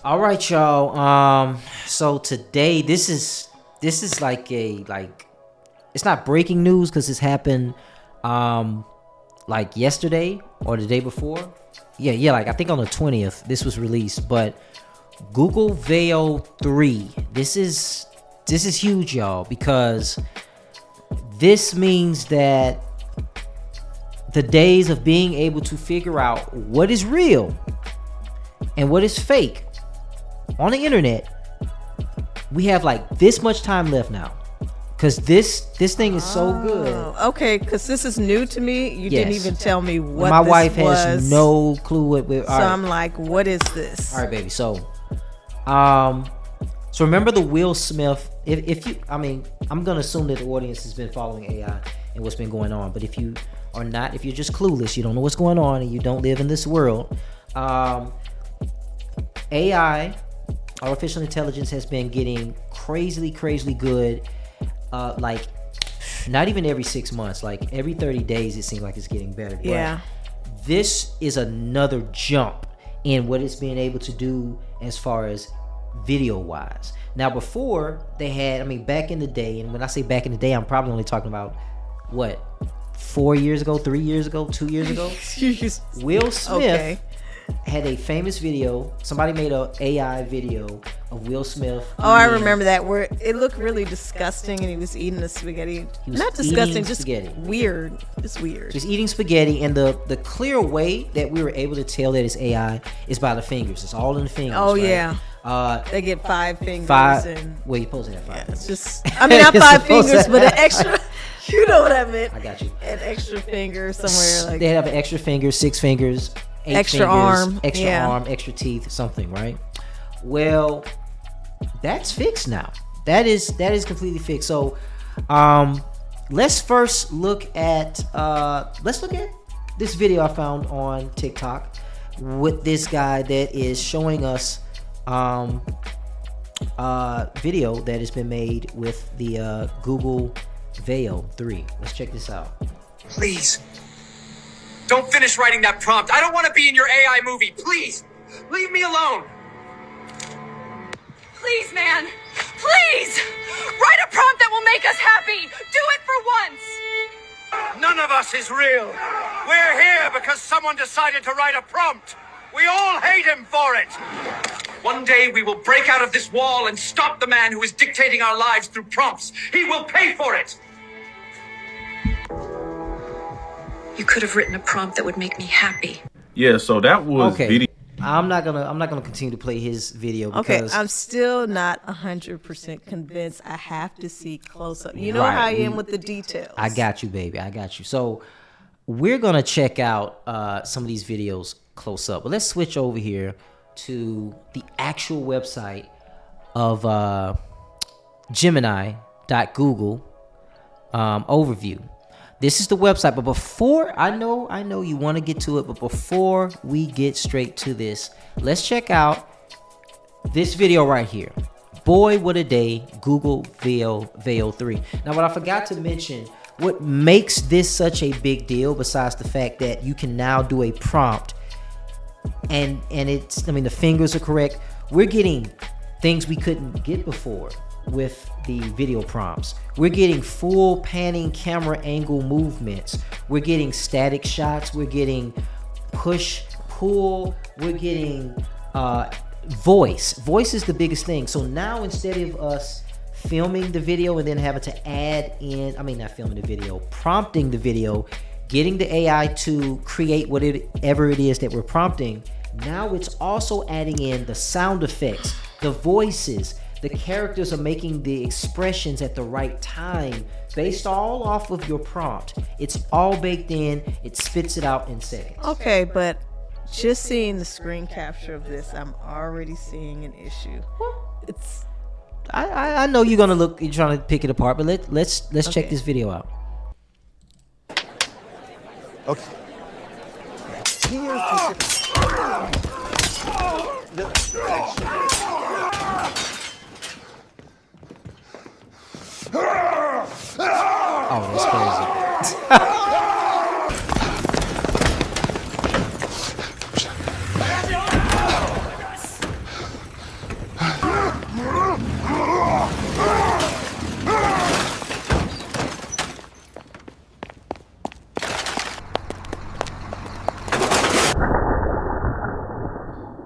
All right, y'all. So today, this is like it's not breaking news because it's happened, like yesterday or the day before. Yeah. Like I think on the 20th, this was released. But Google Veo 3. This is huge, y'all, because this means that the days of being able to figure out what is real and what is fake on the internet, we have like this much time left now, because this thing is so good. Okay, because this is new to me. You didn't Yes. even tell me what My this wife was. has no clue what. So I'm like, what is this? All right, baby. So remember the Will Smith. If you, I mean, I'm gonna assume that the audience has been following AI and what's been going on. But if you are not, if you're just clueless, you don't know what's going on, and you don't live in this world, AI, artificial intelligence, has been getting crazily good. Like not even every 6 months, like every 30 days, it seems like it's getting better. Yeah. But this is another jump in what it's being able to do as far as video wise. Now before they had, I mean, back in the day, and when I say back in the day, I'm probably only talking about what, 4 years ago, 3 years ago, 2 years ago. Will Smith had a famous video. Somebody made a AI video of Will Smith. Oh, I remember that, where it looked really disgusting, and he was eating the spaghetti. He was Not disgusting, eating just spaghetti. weird. Just weird. Just eating spaghetti, and the clear way that we were able to tell that it's AI is by the fingers. It's all in the fingers. Oh, right? yeah. They get 5 fingers. And well, you're supposed to have 5 Yeah, fingers. it's just, I mean, not 5 fingers, but an extra. You know what I meant. I got you. An extra finger somewhere. Like they have an extra finger, 6 fingers, 8 extra fingers, arm. extra Yeah. arm, extra teeth, something, right? Well, that's fixed now. That is completely fixed. So, let's first look at this video I found on TikTok with this guy that is showing us video that has been made with the Google Veo 3. Let's check this out. Please, don't finish writing that prompt. I don't want to be in your AI movie. Please, leave me alone. Please, man. Please! Write a prompt that will make us happy! Do it for once! None of us is real. We're here because someone decided to write a prompt. We all hate him for it. One day we will break out of this wall and stop the man who is dictating our lives through prompts. He will pay for it. You could have written a prompt that would make me happy. Yeah, so that was Okay. video. I'm not gonna continue to play his video Okay, because I'm still not 100% convinced. I have to see close up. You know Right, how I am with the details. I got you, baby. I got you. So we're gonna check out some of these videos close up, but let's switch over here to the actual website of Gemini.Google overview. This is the website, but before I know you want to get to it, but before we get straight to this, let's check out this video right here. Boy, what a day, Google Veo 3. Now, what I forgot to mention, what makes this such a big deal, besides the fact that you can now do a prompt, and it's, I mean, the fingers are correct. We're getting things we couldn't get before with the video prompts. We're getting full panning camera angle movements. We're getting static shots. We're getting push, pull. We're getting voice. Voice is the biggest thing. So now, instead of us filming the video and then having to add in, I mean, not filming the video, prompting the video, getting the AI to create whatever it is that we're prompting, now it's also adding in the sound effects, the voices. The characters are making the expressions at the right time based all off of your prompt. It's all baked in. It spits it out in seconds. Okay, but just seeing the screen capture of this, I'm already seeing an issue. It's I know you're trying to pick it apart, but let's check Okay. this video out. Okay. Oh, that's crazy.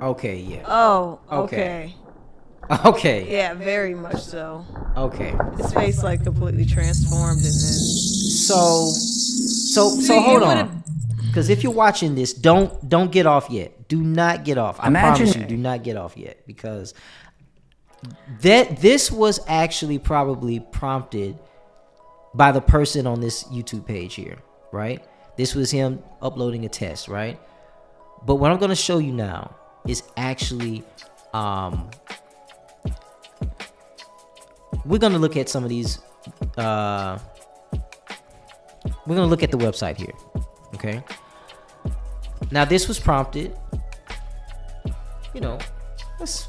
Okay, yeah. Oh, Okay. okay. Okay. Yeah, very much so. Okay. His face like completely transformed, and then So See, hold it would've- on. Because if you're watching this, don't get off yet. Do not get off. I promise you, do not get off yet. Because this was actually probably prompted by the person on this YouTube page here, right? This was him uploading a test, right? But what I'm going to show you now is actually we're going to look at some of these we're going to look at the website here. Okay. Now this was prompted, you know, that's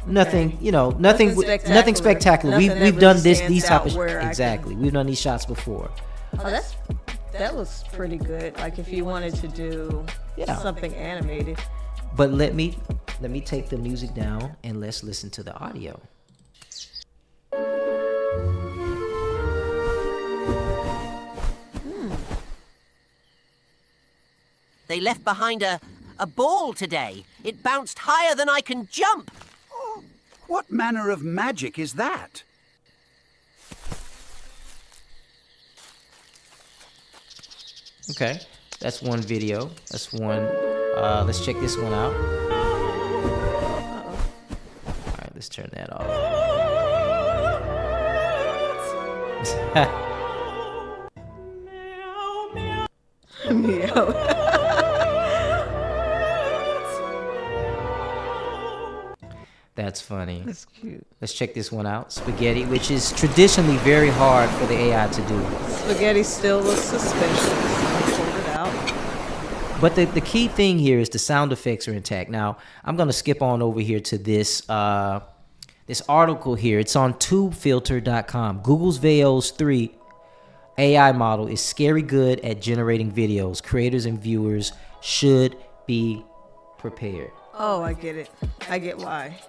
nothing, you know, nothing spectacular. Nothing We've that done really these stands type out of where I exactly. We've done these shots before. oh, that looks pretty good. Like if you wanted to do something animated. But let me take the music down and let's listen to the audio. They left behind a ball today. It bounced higher than I can jump. What manner of magic is that? Okay, that's one video. That's one. Let's check this one out. All right, let's turn that off. Meow. That's funny. That's cute. Let's check this one out. Spaghetti, which is traditionally very hard for the AI to do. Spaghetti still looks suspicious. Pulled it out. But the key thing here is the sound effects are intact. Now, I'm going to skip on over here to this this article here. It's on tubefilter.com. Google's Veos 3 AI model is scary good at generating videos. Creators and viewers should be prepared. Oh, I get it. I get why.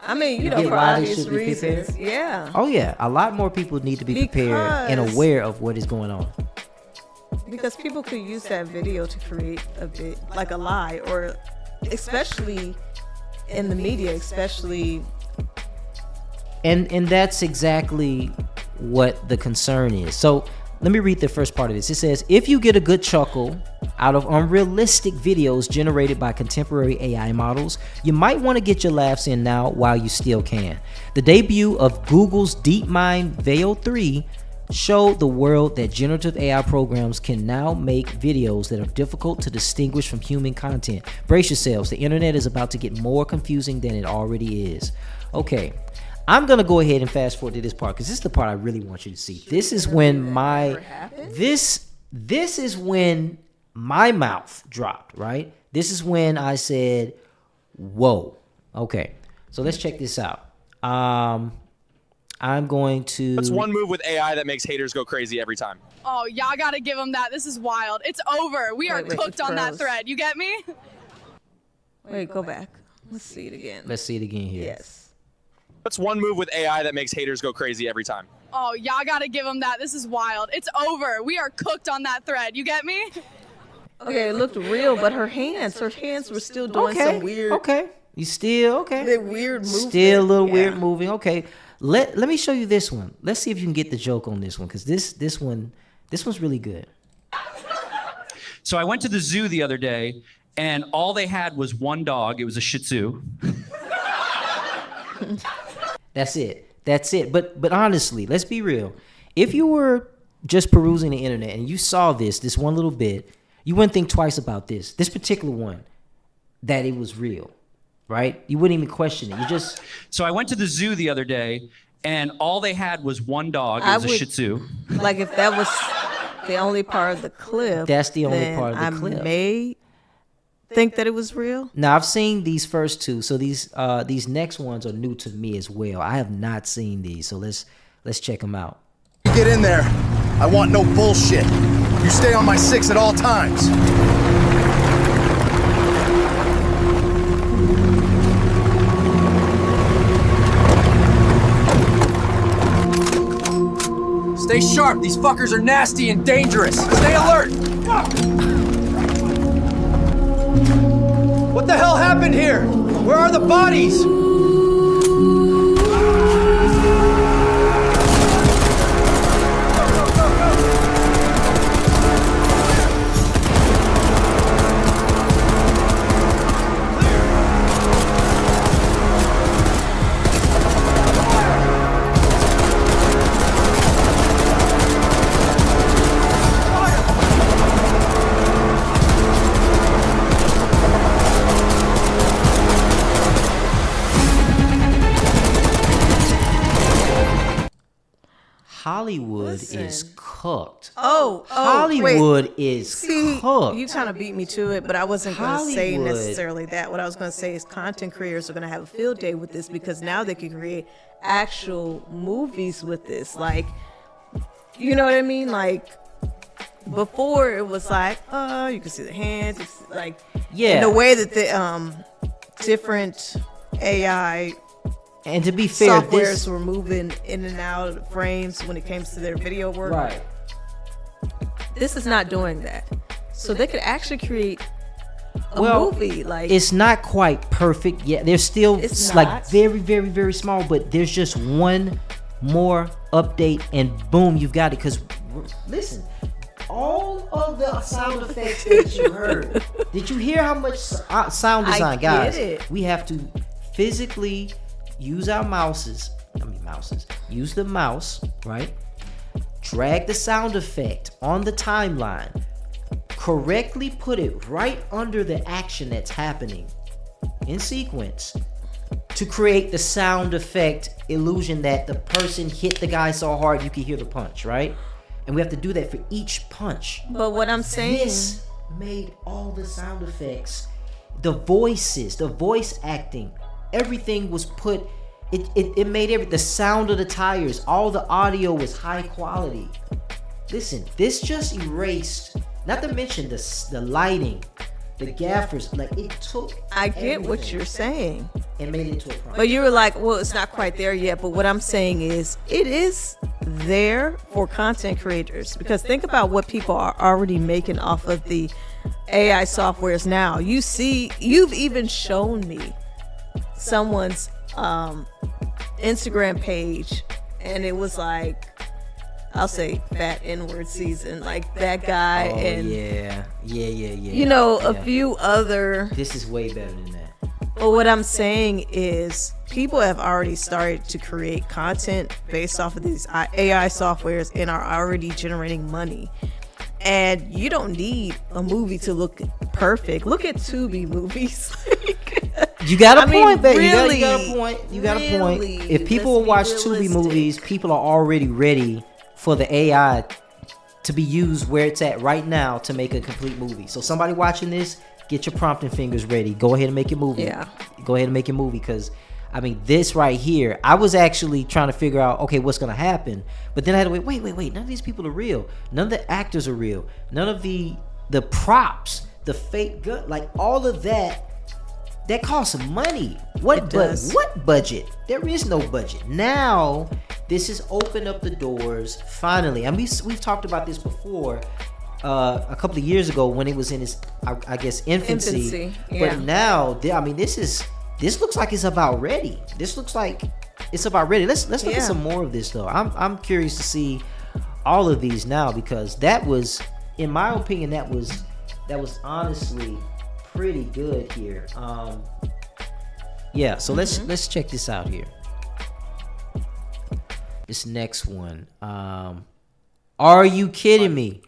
I mean, you know, get for why they obvious should be reasons. prepared? Yeah. Oh, yeah. A lot more people need to be prepared and Because- aware of what is going on. Because people could use that video to create a bit like a lie, or especially in the media, especially. And that's exactly what the concern is. So let me read the first part of this. It says, if you get a good chuckle out of unrealistic videos generated by contemporary AI models, you might want to get your laughs in now while you still can. The debut of Google's DeepMind Veo 3 showed the world that generative AI programs can now make videos that are difficult to distinguish from human content. Brace yourselves, the internet is about to get more confusing than it already is. Okay. I'm gonna go ahead and fast forward to this part because this is the part I really want you to see. This is when this is when my mouth dropped, right? This is when I said, "Whoa." Okay, so let's check this out. I'm going to. What's one move with AI that makes haters go crazy every time? Oh, y'all gotta give them that. This is wild. It's over. We are Wait, cooked it on that froze. thread. You get me? Wait, go back. Let's see it again. Let's see it again here. Yes. What's one move with AI that makes haters go crazy every time? Oh, y'all gotta give them that. This is wild. It's over. We are cooked on that thread. You get me? Okay, it looked real, but her hands were still doing some weird. Okay, you still okay? That weird movement. Still a little Yeah. weird moving. Okay, let me show you this one. Let's see if you can get the joke on this one because this one's really good. So I went to the zoo the other day, and all they had was one dog. It was a Shih Tzu. That's it. But honestly, let's be real. If you were just perusing the internet and you saw this one little bit, you wouldn't think twice about this particular one, that it was real, right? You wouldn't even question it. You just. So I went to the zoo the other day, and all they had was one dog. It I was a would- Shih Tzu. Like if that was the only part of the clip. That's the only then part of the I clip. may think that it was real. Now I've seen these first two, so these next ones are new to me as well. I have not seen these, so let's check them out. Get in there. I want no bullshit. You stay on my 6 at all times. Stay sharp. These fuckers are nasty and dangerous. Stay alert. happened here? Where are the bodies? Hollywood is Listen. cooked. Oh, Hollywood wait. is See, cooked. you kind of beat me to it, but I wasn't going to say Hollywood. necessarily that. What I was going to say is content creators are going to have a field day with this because now they can create actual movies with this. Like, you know what I mean? Like, before it was like, you can see the hands, it's like, Yeah. and the way that the different AI And to be fair, softwares this were moving in and out of frames when it came to their video work. right. This is not doing that. So they could actually create a Well, movie. Like, It's not quite perfect yet. There's still It's like not. very, very, very small, but there's just one more update and boom, you've got it. Because listen, all of the sound effects that you heard, did you hear how much sound design, I guys? get it. We have to physically use our use the mouse, right? Drag the sound effect on the timeline, correctly put it right under the action that's happening in sequence to create the sound effect illusion that the person hit the guy so hard you can hear the punch, right? And we have to do that for each punch. but what I'm saying, This made all the sound effects, the voices, the voice acting, everything was put. It made the sound of the tires, all the audio was high quality. Listen, this just erased. Not to mention the lighting, the gaffers. Like it took. I get what everything you're saying. and made it into a product. But you were like, well, it's not quite there yet. But what I'm saying is, it is there for content creators. Because think about what people are already making off of the AI softwares now. You've even shown me someone's Instagram page, and it was like, I'll say fat N-word season, like that guy, Oh, and yeah. you know, a Yeah. few other. This is way better than that. But what I'm saying is, people have already started to create content based off of these AI softwares and are already generating money. And you don't need a movie to look perfect. Look at Tubi movies. You got a I mean, point, babe. You got a really, point. You got a point. really, If people will watch let's be Tubi realistic. movies, people are already ready for the AI to be used where it's at right now to make a complete movie. So somebody watching this, get your prompting fingers ready. Go ahead and make your movie. Yeah. Go ahead and make your movie because, I mean, this right here, I was actually trying to figure out, okay, what's going to happen. But then I had to wait. None of these people are real. None of the actors are real. None of the props, the fake gun, like all of that costs money. It does. What budget? There is no budget. Now, this has opened up the doors, finally. And we've talked about this before, a couple of years ago when it was in its, I guess, infancy. Yeah. But now, I mean, this looks like it's about ready. This looks like it's about ready. Let's look Yeah. at some more of this, though. I'm curious to see all of these now because that was, in my opinion, that was honestly pretty good here. Yeah, so let's check this out here. This next one. Are you kidding me?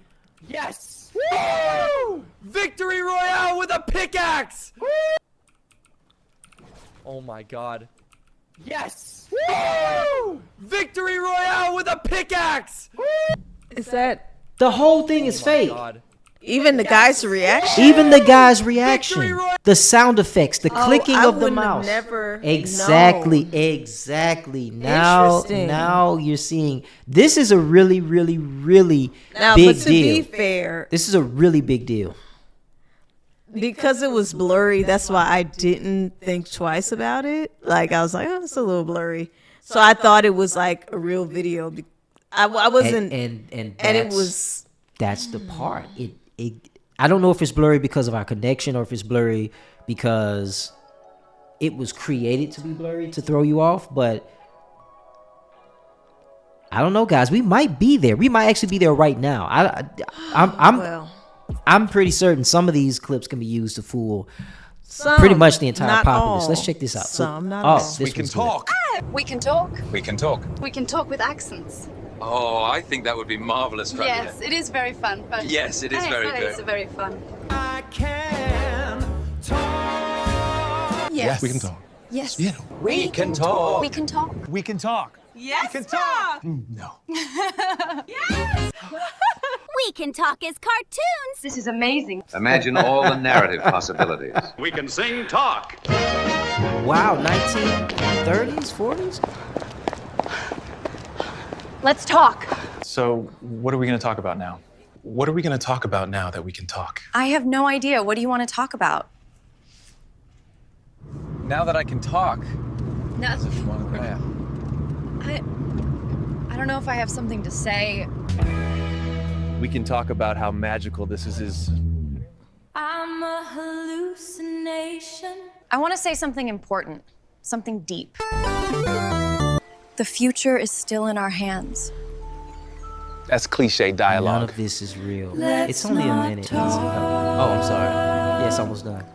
Yes! Woo! Victory Royale with a pickaxe! Oh my god. Yes! Woo! Victory Royale with a pickaxe! Is that The whole thing is fake. God. even the guy's reaction? Even the guy's reaction, the sound effects, the clicking I of the wouldn't have mouse. never Exactly, known. exactly. Now Interesting. you're seeing this is a really, really, really Now, big but to deal. be fair, This is a really big deal. because it was blurry, that's why I didn't think twice about it. Like, I was like, oh, it's a little blurry. So I thought it was like a real video. I wasn't, and and it that's- was, that's the part. It I don't know if it's blurry because of our connection or if it's blurry because it was created to be blurry to throw you off, but I don't know, guys. We might be there. We might actually be there right now. I'm pretty certain some of these clips can be used to fool pretty much the entire populace. Let's check this out. We can talk. We can talk. We can talk. We can talk with accents. Oh, I think that would be marvelous. Yes, it is very fun. But Yes, it is very good. It's very fun. I can talk. Yes. We can talk. Yes. Yeah. We can talk. We can talk. We can talk. Yes. We can talk. No. We can talk as cartoons. This is amazing. Imagine all the narrative possibilities. We can sing talk. Wow, 1930s, 40s? Let's talk. So, what are we going to talk about now? What are we going to talk about now that we can talk? I have no idea. What do you want to talk about? Now that I can talk. Nothing. I don't know if I have something to say. We can talk about how magical this is. I'm a hallucination. I want to say something important, something deep. The future is still in our hands. That's cliche dialogue. None of this is real. It's only a minute. Oh, I'm sorry. Yes, almost done.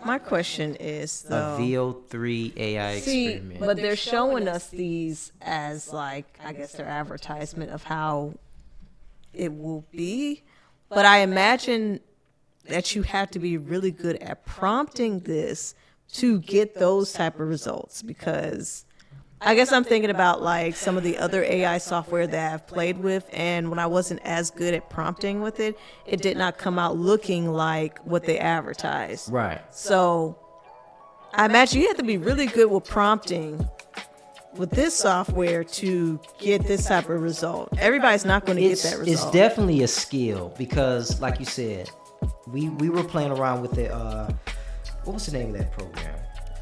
My question is, though, A VO3 AI experiment. but they're showing us these as, like, I guess their advertisement of how it will be. But I imagine that you have to be really good at prompting this to get those type of results, because I guess I'm thinking about like some of the other AI software that I've played with, and when I wasn't as good at prompting with it, it did not come out looking like what they advertised. Right. So I imagine you have to be really good with prompting with this software to get this type of result. Everybody's not going to get that result. It's definitely a skill because, like you said, we were playing around with the what was the name of that program?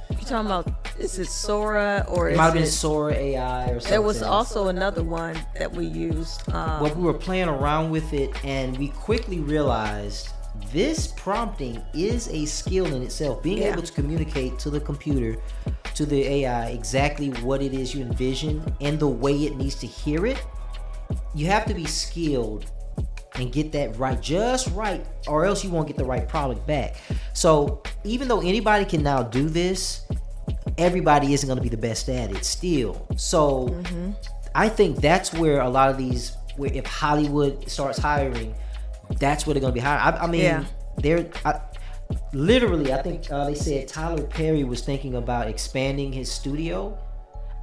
You talking about, is it Sora or It is might have been Sora AI or something. There was also another one that we used. Well, we were playing around with it, and we quickly realized this prompting is a skill in itself. Being able to communicate to the computer, to the AI, exactly what it is you envision and the way it needs to hear it. You have to be skilled and get that right, just right, or else you won't get the right product back. So even though anybody can now do this, everybody isn't going to be the best at it still. So I think that's where a lot of these, where if Hollywood starts hiring, that's where they're going to be hiring. I mean, literally, I think they said Tyler Perry was thinking about expanding his studio.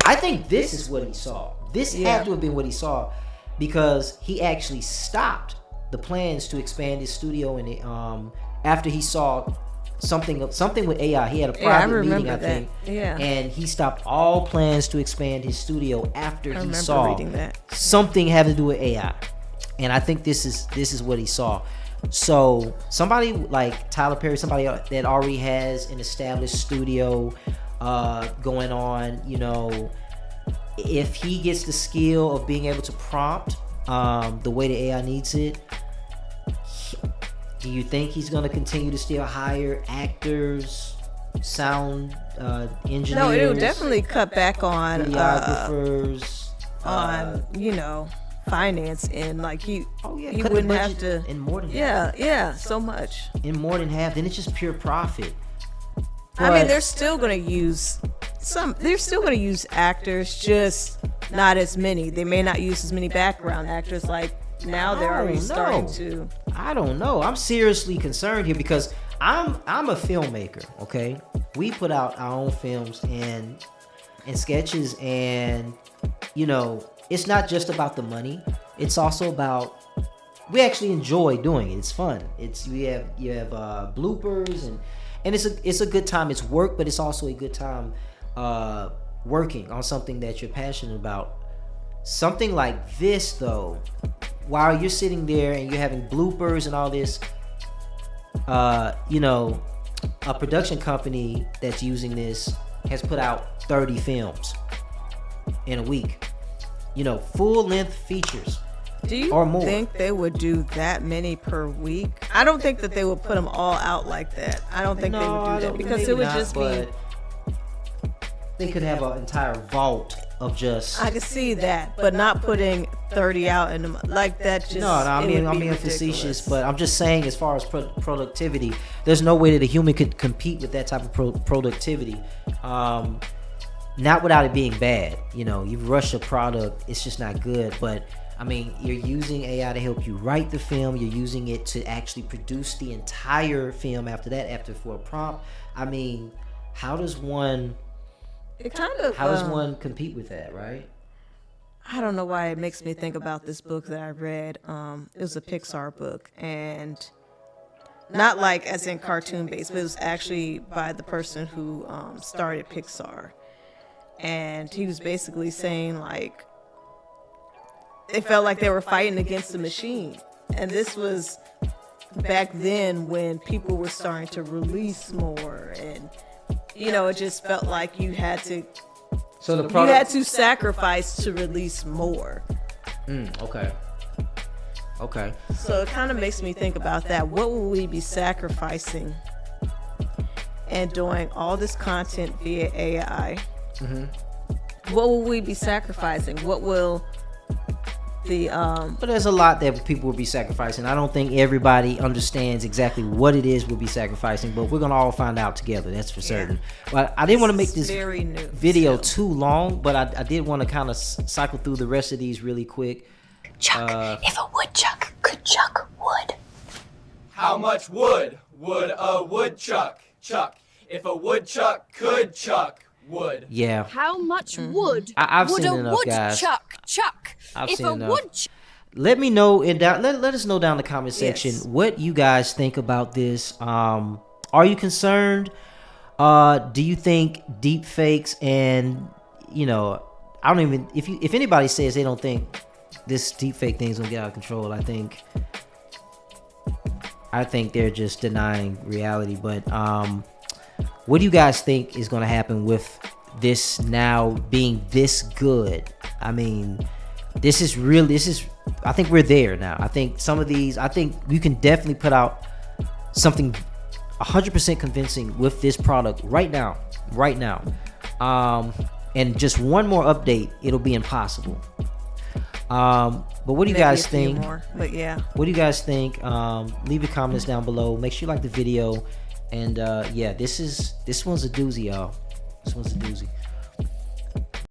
I think this is what he saw. This had to have been what he saw, because he actually stopped the plans to expand his studio, and after he saw something with AI, he had a private meeting, I think, and he stopped all plans to expand his studio after he saw something having to do with AI. And I think this is what he saw. So somebody like Tyler Perry, somebody that already has an established studio going on, you know, if he gets the skill of being able to prompt the way the AI needs it, do you think he's going to continue to still hire actors, sound engineers? No, it will definitely cut back on videographers, you know, finance, and like he wouldn't have to in more than half. So much in more than half. Then it's just pure profit. I mean, they're still going to use actors, just not as many. They may not use as many background actors. Like now they're already starting to. I don't know. I'm seriously concerned here because I'm a filmmaker. Okay, we put out our own films and sketches, and you know, it's not just about the money. It's also about, we actually enjoy doing it. It's fun. You have bloopers and it's a good time. It's work, but it's also a good time working on something that you're passionate about. Something like this, though, while you're sitting there and you're having bloopers and all this, you know, a production company that's using this has put out 30 films in a week. You know, full-length features. Do you or more. think they would do that many per week? I don't think that they would put them all out like that. I don't think they would do that because it would just be they could have an entire vault of just. I could see that, but not putting 30 out in the like that. Just I'm being facetious, but I'm just saying, as far as productivity, there's no way that a human could compete with that type of productivity. Not without it being bad. You know, you rush a product, it's just not good. But I mean, you're using AI to help you write the film. You're using it to actually produce the entire film after that, after for a prompt. I mean, how does one compete with that, right? I don't know why it makes me think about this book that I read. It was a Pixar book, and not like as in cartoon based, but it was actually by the person who started Pixar. And he was basically saying, like, they felt like they were fighting against the machine. And this was back then when people were starting to release more, and you know, it just felt like you had to you had to sacrifice to release more. Okay. So it kind of makes me think about that. What will we be sacrificing and doing all this content via AI? What will we be sacrificing? What will the But there's a lot that people will be sacrificing. I don't think everybody understands exactly what it is we'll be sacrificing, but we're gonna all find out together. That's for certain. But I didn't want to make this video too long, but I did want to kind of cycle through the rest of these really quick. Chuck, if a woodchuck could chuck wood. How much wood would a woodchuck chuck if a woodchuck could chuck wood? Yeah. How much wood I've would seen a enough, guys. woodchuck chuck I've if seen a enough. woodchuck? Let me know let us know down in the comment section Yes. what you guys think about this. Are you concerned? Do you think deep fakes and I don't even if anybody says they don't think this deep fake thing's gonna get out of control, I think they're just denying reality. But what do you guys think is gonna happen with this now being this good? I mean, I think we're there now. I think you can definitely put out something 100% convincing with this product right now. And just one more update, it'll be impossible. But what do you guys think? But yeah. What do you guys think? Leave your comments down below. Make sure you like the video. And this one's a doozy, y'all. This one's a doozy.